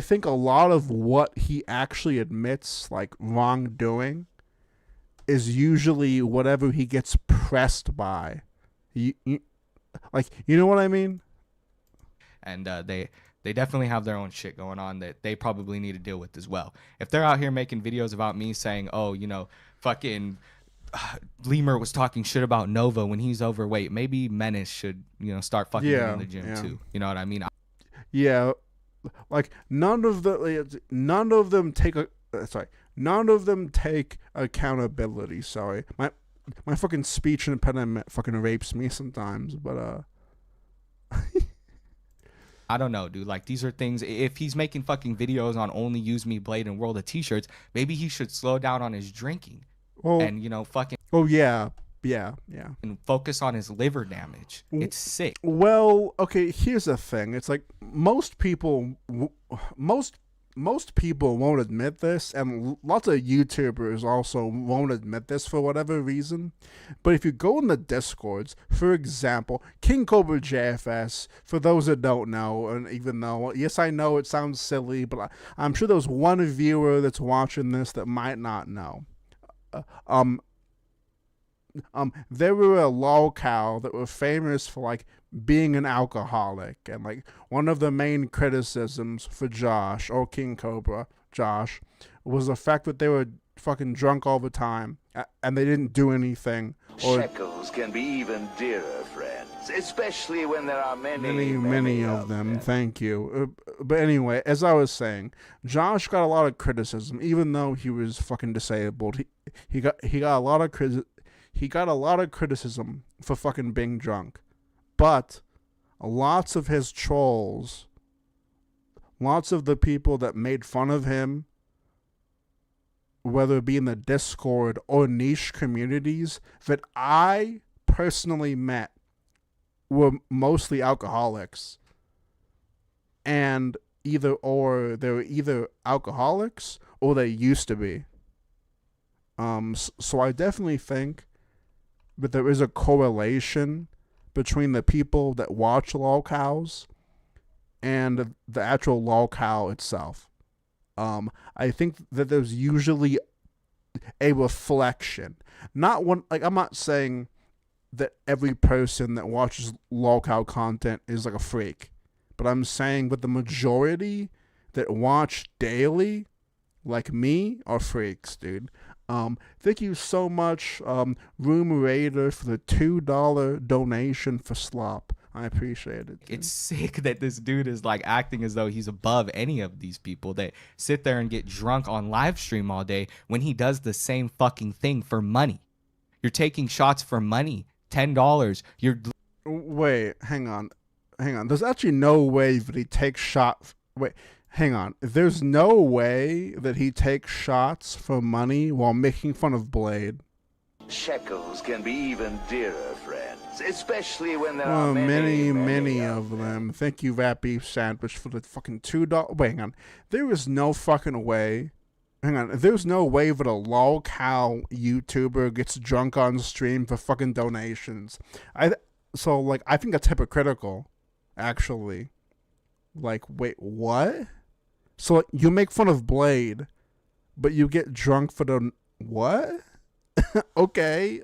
think a lot of what he actually admits, like wrongdoing, is usually whatever he gets pressed by. You know what I mean? And they definitely have their own shit going on that they probably need to deal with as well. If they're out here making videos about me saying, oh, you know, fucking Lemur was talking shit about Nova when he's overweight, maybe Menace should, you know, start fucking him in the gym too. You know what I mean? Yeah, like none of them take accountability. Sorry, my fucking speech impediment fucking rapes me sometimes, but I don't know, dude. Like, these are things. If he's making fucking videos on Only Use Me, Blade, and World of T-shirts, maybe he should slow down on his drinking and, you know, fucking. Oh yeah. And focus on his liver damage. It's sick. Well, okay. Here's the thing. It's like most people won't admit this, and lots of YouTubers also won't admit this for whatever reason. But if you go in the Discords, for example, King Cobra JFS, for those that don't know, and even though, yes, I know it sounds silly, but I'm sure there's one viewer that's watching this that might not know. There were a lolcow that were famous for like being an alcoholic, and like one of the main criticisms for Josh or King Cobra Josh was the fact that they were fucking drunk all the time and they didn't do anything. Shekels can be even dearer, friends, especially when there are many of them. Thank you. But anyway, as I was saying, Josh got a lot of criticism, even though he was fucking disabled. He got a lot of criticism for fucking being drunk. But lots of his trolls, lots of the people that made fun of him, whether it be in the Discord or niche communities that I personally met, were mostly alcoholics. And they were either alcoholics or they used to be. So I definitely think that there is a correlation between the people that watch lolcows and the actual lolcow itself. I think that there's usually a reflection. Not one, like, I'm not saying that every person that watches lolcow content is like a freak, but I'm saying that the majority that watch daily, like me, are freaks, dude. Thank you so much, Room Raider, for the $2 donation for Slop. I appreciate it, dude. It's sick that this dude is like acting as though he's above any of these people that sit there and get drunk on live stream all day when he does the same fucking thing for money. You're taking shots for money, $10. Wait, hang on. There's actually no way that he takes shots. Wait. Hang on. There's no way that he takes shots for money while making fun of Blade. Shekels can be even dearer, friends, especially when there are many of them. Thank you, Rat Beef Sandwich, for the fucking $2. Wait, hang on. There is no fucking way. Hang on. There's no way that a lolcow YouTuber gets drunk on stream for fucking donations. I think that's hypocritical, actually. Like, wait, what? So like, you make fun of Blade, but you get drunk for the what? Okay,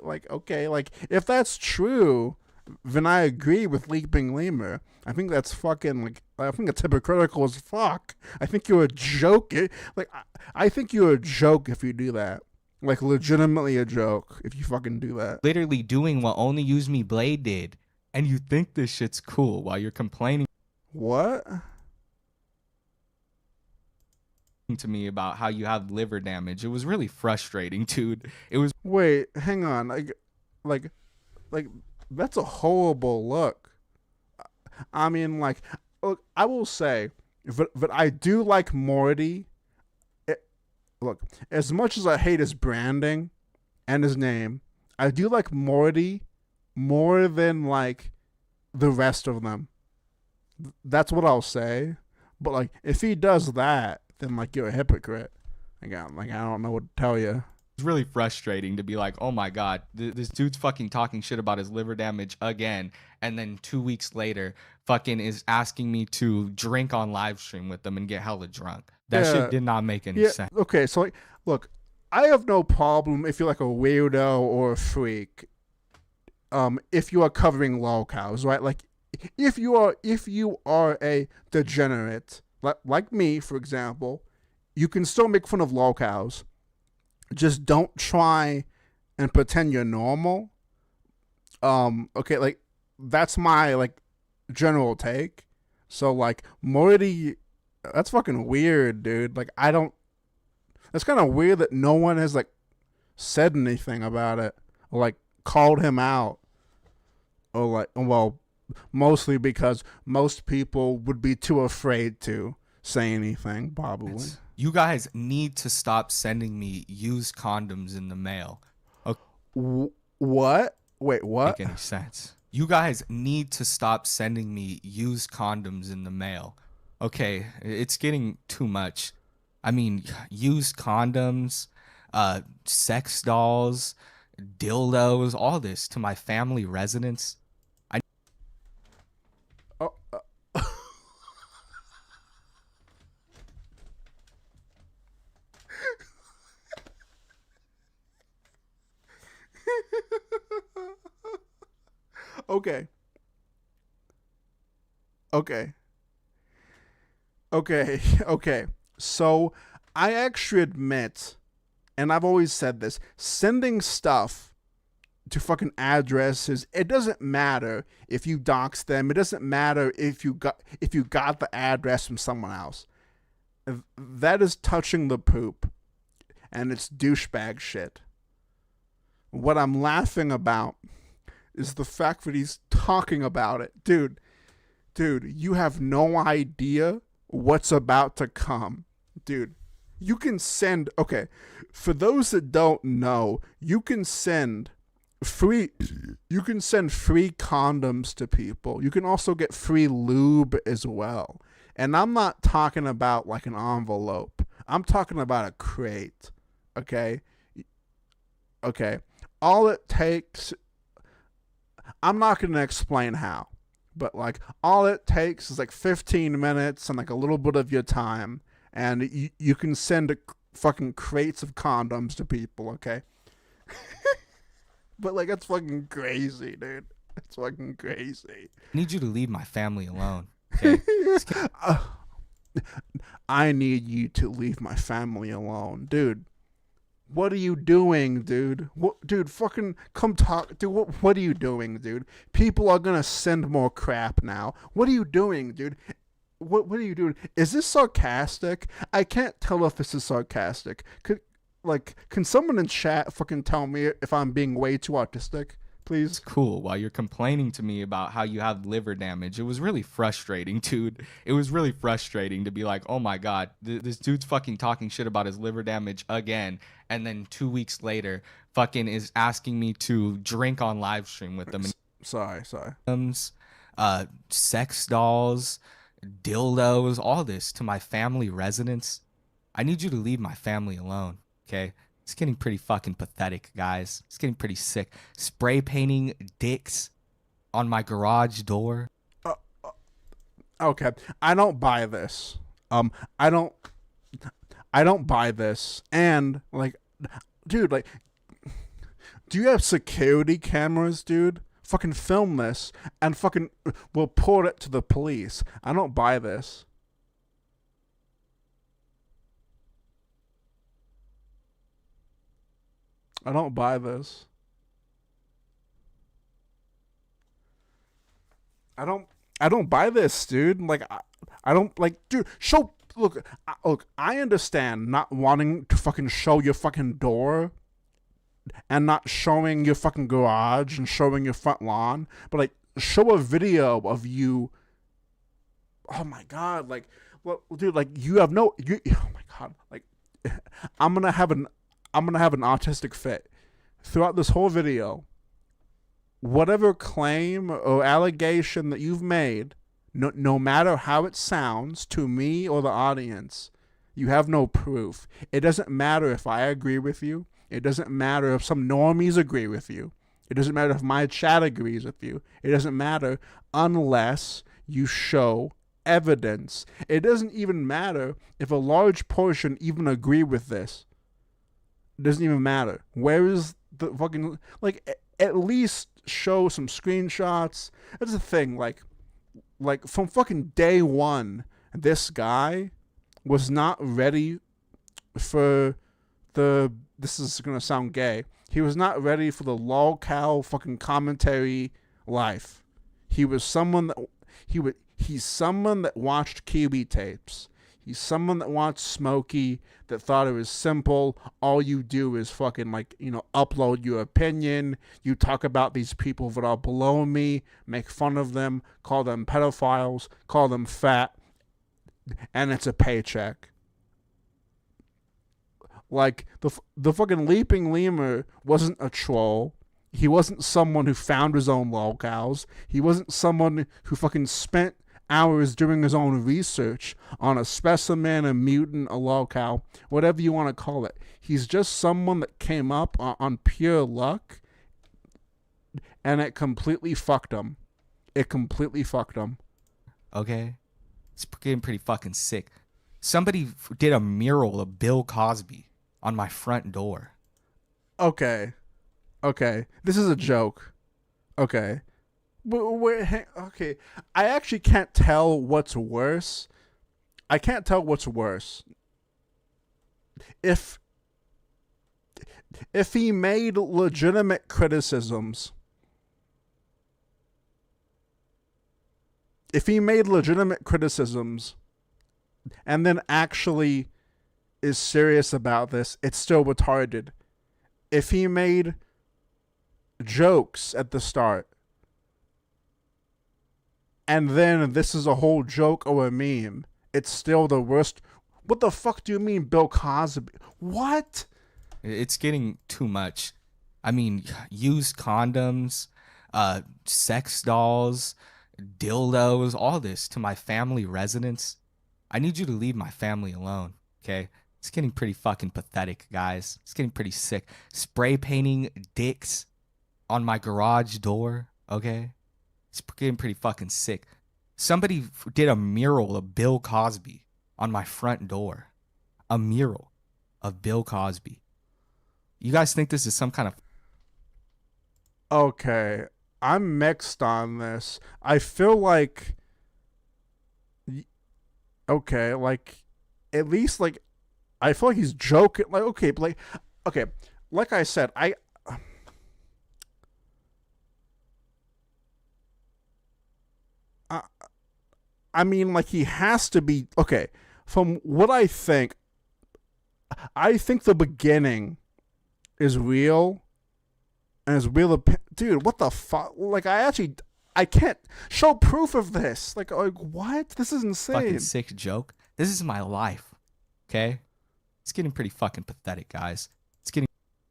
if that's true, then I agree with Leaping Lemur. I think that's fucking I think it's hypocritical as fuck. I think you're a joke. I think you're a joke if you do that. Like, legitimately a joke if you fucking do that. Literally doing what Only Use Me Blade did, and you think this shit's cool while you're complaining. What? To me about how you have liver damage. It was really frustrating, dude. It was. Wait, hang on. Like that's a horrible look. I mean, like, look, I will say that I do like Morty. Look, as much as I hate his branding and his name, I do like Morty more than like the rest of them. That's what I'll say. But like, if he does that, then like you're a hypocrite. I don't know what to tell you. It's really frustrating to be like, oh my God, this dude's fucking talking shit about his liver damage again. And then 2 weeks later, fucking is asking me to drink on live stream with them and get hella drunk. That shit did not make any sense. Okay, so like, look, I have no problem if you're like a weirdo or a freak. If you are covering lolcows, right? Like, if you are a degenerate, like me, for example, you can still make fun of lolcows. Just don't try and pretend you're normal. Okay, like, that's my like general take. So like, Morty, that's fucking weird, dude. Like, that's kind of weird that no one has like said anything about it or like called him out, or like, well, mostly because most people would be too afraid to say anything, probably. You guys need to stop sending me used condoms in the mail. Okay. What? Wait, what? Make any sense? You guys need to stop sending me used condoms in the mail. Okay, it's getting too much. I mean, used condoms, sex dolls, dildos, all this to my family residence. Okay. So I actually admit, and I've always said this, sending stuff to fucking addresses, it doesn't matter if you dox them. It doesn't matter if you got the address from someone else. That is touching the poop, and it's douchebag shit. What I'm laughing about is the fact that he's talking about it. Dude, you have no idea what's about to come. Dude, you can send, okay, for those that don't know, you can send free condoms to people. You can also get free lube as well. And I'm not talking about like an envelope. I'm talking about a crate. Okay? All it takes, I'm not going to explain how, but like all it takes is like 15 minutes and like a little bit of your time, and you can send fucking crates of condoms to people, okay? But like, that's fucking crazy, dude. It's fucking crazy. I need you to leave my family alone, okay? I need you to leave my family alone, dude. What are you doing, dude? Dude, fucking come talk. Dude, what are you doing, dude? People are gonna send more crap now. What are you doing, dude? What are you doing? Is this sarcastic? I can't tell if this is sarcastic. Can someone in chat fucking tell me if I'm being way too autistic, please? It's cool while you're complaining to me about how you have liver damage. It was really frustrating, dude. It was really frustrating to be like, oh my God, this dude's fucking talking shit about his liver damage again. And then 2 weeks later, fucking is asking me to drink on live stream with them. Sorry. Sex dolls, dildos, all this to my family residence. I need you to leave my family alone, okay? It's getting pretty fucking pathetic, guys. It's getting pretty sick. Spray painting dicks on my garage door. Okay, I don't buy this. I don't buy this. And like, dude, like, do you have security cameras, dude? Fucking film this and fucking report it to the police. I don't buy this. I don't buy this. I don't buy this, dude. Like, I don't, like, dude, look, I understand not wanting to fucking show your fucking door and not showing your fucking garage and showing your front lawn, but like, show a video of you. Oh my God, like, well, dude, like, oh my God, like, I'm gonna have an autistic fit throughout this whole video. whatever claim or allegation that you've made, no matter how it sounds to me or the audience, you have no proof. It doesn't matter if I agree with you. It doesn't matter if some normies agree with you. It doesn't matter if my chat agrees with you. It doesn't matter unless you show evidence. It doesn't even matter if a large portion even agree with this. It doesn't even matter. Where is the fucking, like, at least show some screenshots. That's the thing, like from fucking day one, this guy was not ready for this is gonna sound gay. He was not ready for the lolcow fucking commentary life. He was someone that he's someone that watched Kiwi tapes. He's someone that watched Smokey, that thought it was simple. All you do is fucking, like, you know, upload your opinion. You talk about these people that are below me, make fun of them, call them pedophiles, call them fat, and it's a paycheck. Like, the fucking Leaping Lemur wasn't a troll. He wasn't someone who found his own lolcows. He wasn't someone who fucking spent hours doing his own research on a specimen, a mutant, a lolcow, whatever you want to call it. He's just someone that came up on pure luck, and it completely fucked him. It completely fucked him. Okay? It's getting pretty fucking sick. Somebody did a mural of Bill Cosby on my front door. Okay. This is a joke. Okay. Okay. I actually can't tell what's worse. I can't tell what's worse. If he made legitimate criticisms, and then actually is serious about this, it's still retarded. If he made jokes at the start, and then this is a whole joke or a meme, it's still the worst. What the fuck do you mean, Bill Cosby? What? It's getting too much. I mean, used condoms, sex dolls, dildos, all this to my family residence. I need you to leave my family alone, okay? It's getting pretty fucking pathetic, guys. It's getting pretty sick. Spray painting dicks on my garage door, okay? It's getting pretty fucking sick. Somebody did a mural of Bill Cosby on my front door. A mural of Bill Cosby. You guys think this is some kind of... Okay, I'm mixed on this. I feel like... Okay, like, at least, like, I feel like he's joking. Like, okay, but like I said, I mean, like, he has to be, okay, from what I think the beginning is real, and is real, dude, what the fuck, like, I can't show proof of this, like what? This is insane. Fucking sick joke. This is my life, okay? It's getting pretty fucking pathetic, guys. It's getting...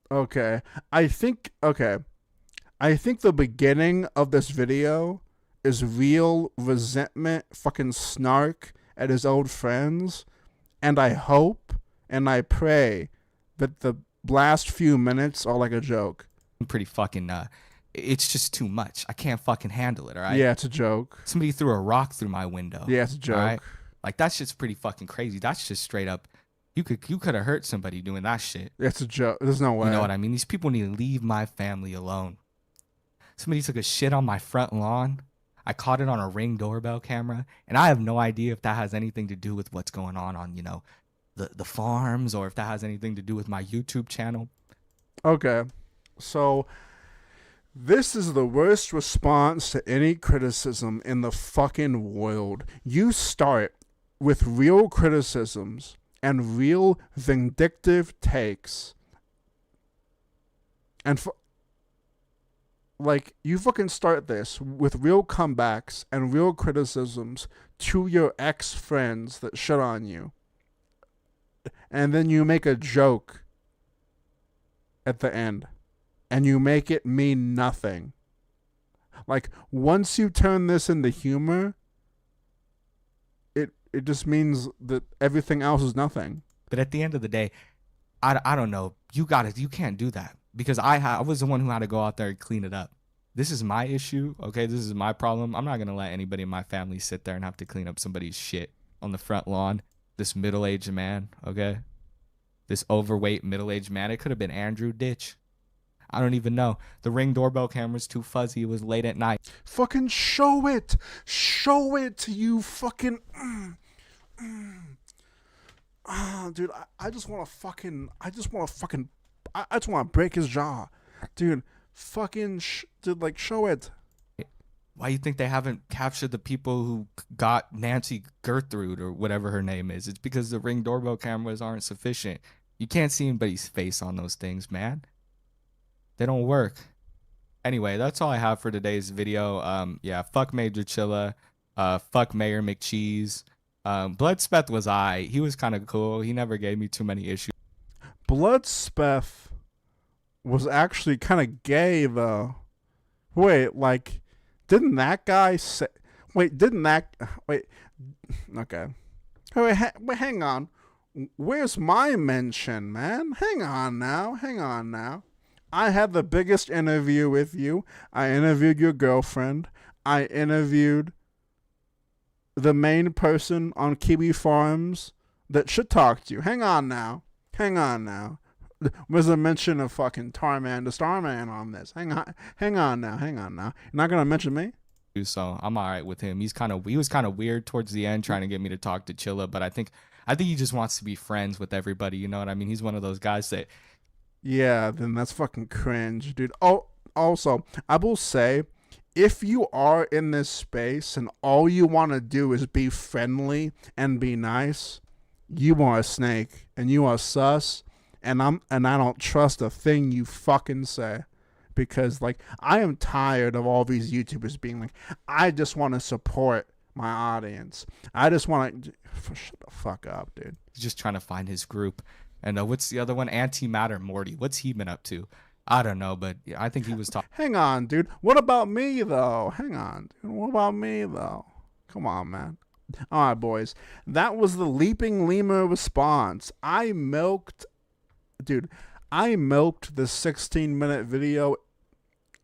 Okay, I think the beginning of this video is real resentment, fucking snark at his old friends, and I hope and I pray that the last few minutes are like a joke. Pretty fucking, it's just too much. I can't fucking handle it, all right? Yeah, it's a joke. Somebody threw a rock through my window. Yeah, it's a joke. All right? Like, that shit's pretty fucking crazy. That's just straight up, you could have hurt somebody doing that shit. It's a joke. There's no way. You know what I mean? These people need to leave my family alone. Somebody took a shit on my front lawn. I caught it on a Ring doorbell camera, and I have no idea if that has anything to do with what's going on, you know, the farms, or if that has anything to do with my YouTube channel. Okay, so this is the worst response to any criticism in the fucking world. You start with real criticisms and real vindictive takes, and like, you fucking start this with real comebacks and real criticisms to your ex-friends that shit on you. And then you make a joke at the end. And you make it mean nothing. Like, once you turn this into humor, it just means that everything else is nothing. But at the end of the day, I don't know. You can't do that, because I was the one who had to go out there and clean it up. This is my issue, okay? This is my problem. I'm not going to let anybody in my family sit there and have to clean up somebody's shit on the front lawn. This middle-aged man, okay? This overweight middle-aged man. It could have been Andrew Ditch. I don't even know. The Ring doorbell camera's too fuzzy. It was late at night. Fucking show it. Show it, you fucking... dude, I just want to break his jaw. Dude, fucking... dude, like, show it. Why you think they haven't captured the people who got Nancy Gertrude or whatever her name is? It's because the Ring doorbell cameras aren't sufficient. You can't see anybody's face on those things, man. They don't work. Anyway, that's all I have for today's video. Yeah, fuck Major Chilla. Fuck Mayor McCheese. Bloodspeth was he was kind of cool. He never gave me too many issues. Bloodspeth was actually kind of gay, though. Wait, like, didn't that guy say... Wait, okay. Wait, hang on. Where's my mention, man? Hang on now. I had the biggest interview with you. I interviewed your girlfriend. I interviewed the main person on Kiwi Farms that should talk to you. Hang on now. There's a mention of fucking Tarman the Starman on this. Hang on now. You're not gonna mention me? So I'm all right with him. He was kind of weird towards the end, trying to get me to talk to Chilla, but I think he just wants to be friends with everybody. You know what I mean? He's one of those guys that... Yeah, then that's fucking cringe, dude. Oh, also, I will say, if you are in this space and all you want to do is be friendly and be nice, you are a snake and you are sus, and I don't trust a thing you fucking say, because like I am tired of all these YouTubers being like, I just want to support my audience. I just want to shut the fuck up, dude. He's just trying to find his group. And what's the other one? Antimatter Morty. What's he been up to? I don't know, but I think he was talking. Hang on, dude. What about me, though? Come on, man. All right, boys. That was the Leaping Lemur response. I milked the 16-minute video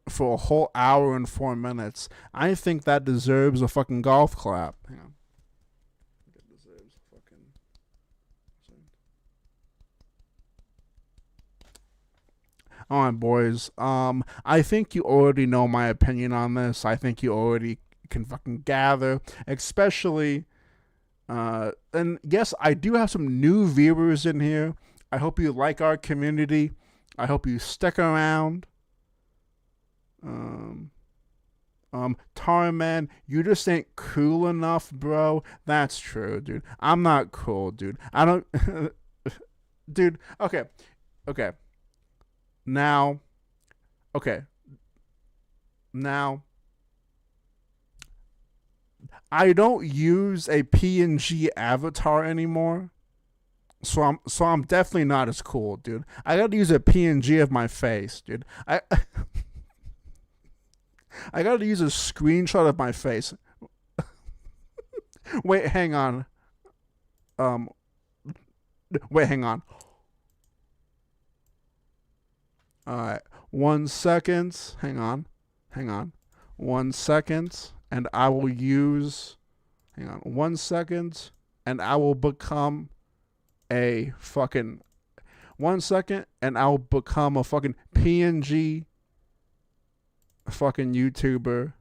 for a whole hour and 4 minutes. I think that deserves a fucking golf clap. Hang on. All right, boys. I think you already know my opinion on this. I think you already can fucking gather, especially, and yes, I do have some new viewers in here. I hope you like our community. I hope you stick around. Tarman, you just ain't cool enough, bro. That's true, dude. I'm not cool, dude. I don't, dude. Okay. Now, I don't use a PNG avatar anymore, so I'm definitely not as cool, dude. I gotta use a PNG of my face, dude. I gotta use a screenshot of my face. Wait, hang on. Alright, 1 second. Hang on. 1 second, and I will use... Hang on. 1 second, and I will become a fucking... 1 second, and I will become a fucking PNG fucking YouTuber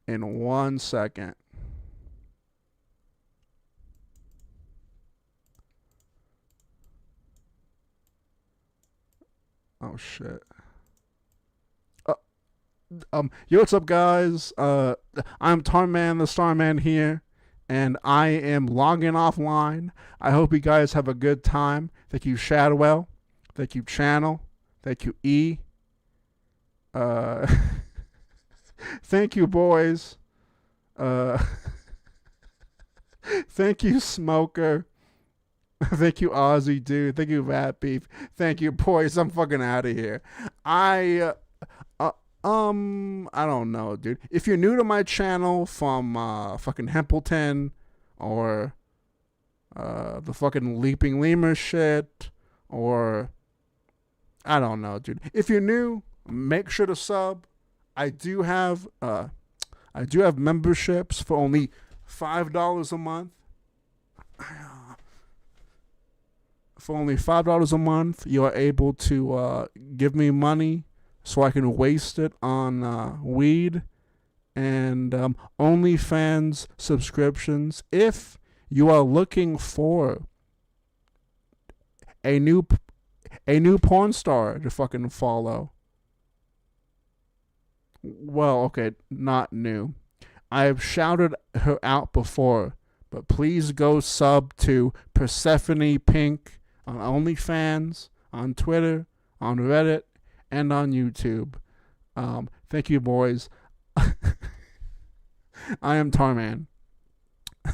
in 1 second. Oh shit. Yo, what's up, guys? I'm Tarman the Starman here, and I am logging offline. I hope you guys have a good time. Thank you, Shadwell. Thank you, Channel. Thank you, E. Thank you, boys. Thank you, Smoker. Thank you, Aussie dude. Thank you, Rat Beef. Thank you, boys. I'm fucking out of here. I don't know, dude. If you're new to my channel from fucking Hempleton or the fucking Leaping Lemur shit, or I don't know, dude. If you're new, make sure to sub. I do have memberships for only $5 a month. For only $5 a month, you are able to give me money so I can waste it on weed and OnlyFans subscriptions. If you are looking for a new porn star to fucking follow, well, okay, not new. I have shouted her out before, but please go sub to Persephone Pink on OnlyFans, on Twitter, on Reddit, and on YouTube. Thank you, boys. I am Tarman.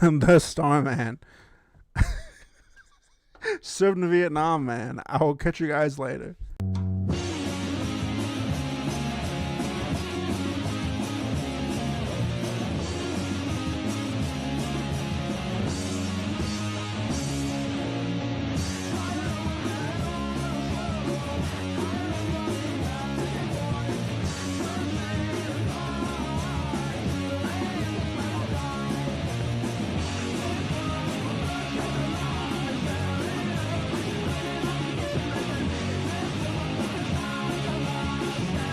The Starman. Served in Vietnam, man. I will catch you guys later.